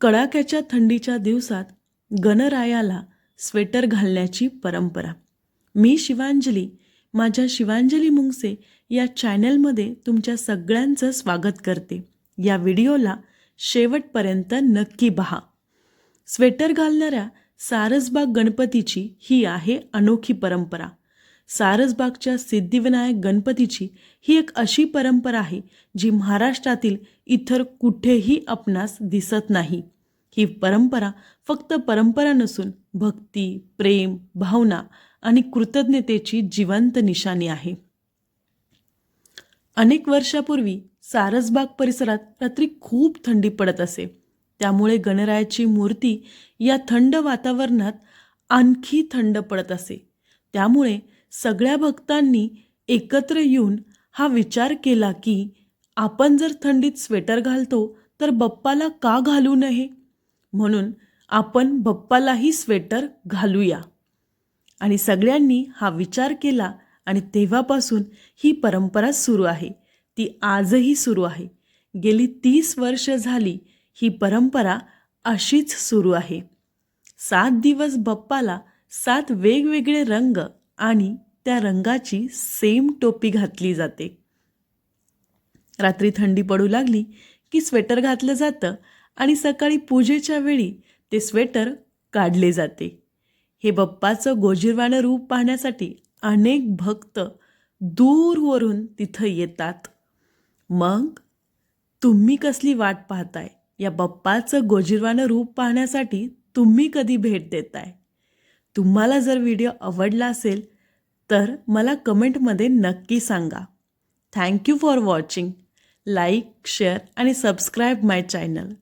कडाक्याच्या थंडीच्या दिवसात गणरायाला स्वेटर घालण्याची परंपरा. मी शिवांजली, माझ्या शिवांजली मुंगसे या चॅनलमध्ये तुमच्या सगळ्यांचं स्वागत करते. या व्हिडिओला शेवटपर्यंत नक्की पहा. स्वेटर घालणाऱ्या सारसबाग गणपतीची ही आहे अनोखी परंपरा. सारसबागच्या सिद्धिविनायक गणपतीची ही एक अशी परंपरा आहे जी महाराष्ट्रातील इतर कुठेही आपणास दिसत नाही. ही परंपरा फक्त परंपरा नसून भक्ती, प्रेम, भावना आणि कृतज्ञतेची जिवंत निशाणी आहे. अनेक वर्षापूर्वी सारसबाग परिसरात रात्री खूप थंडी पडत असे. त्यामुळे गणरायाची मूर्ती या थंड वातावरणात आणखी थंड पडत असे. त्यामुळे सगळ्या भक्तांनी एकत्र येऊन हा विचार केला की आपण जर थंडीत स्वेटर घालतो तर बाप्पाला का घालू नये, म्हणून आपण बाप्पालाही स्वेटर घालूया. आणि सगळ्यांनी हा विचार केला आणि तेव्हापासून ही परंपरा सुरू आहे. ती आजही सुरू आहे. गेली 30 वर्ष झाली ही परंपरा अशीच सुरू आहे. 7 दिवस बाप्पाला 7 वेगवेगळे रंग आणि त्या रंगाची सेम टोपी घातली जाते. रात्री थंडी पडू लागली की स्वेटर घातलं जातं आणि सकाळी पूजेच्या वेळी ते स्वेटर काढले जाते. हे बाप्पाचं गोजीरवाणं रूप पाहण्यासाठी अनेक भक्त दूरवरून तिथं येतात. मग तुम्ही कसली वाट पाहताय? या बाप्पाचं गोजीरवाणं रूप पाहण्यासाठी तुम्ही कधी भेट देताय? तुम्हाला जर व्हिडिओ आवडला असेल तर मला कमेंटमध्ये नक्की सांगा. Thank you for watching. Like, share आणि सबस्क्राईब माय चॅनल.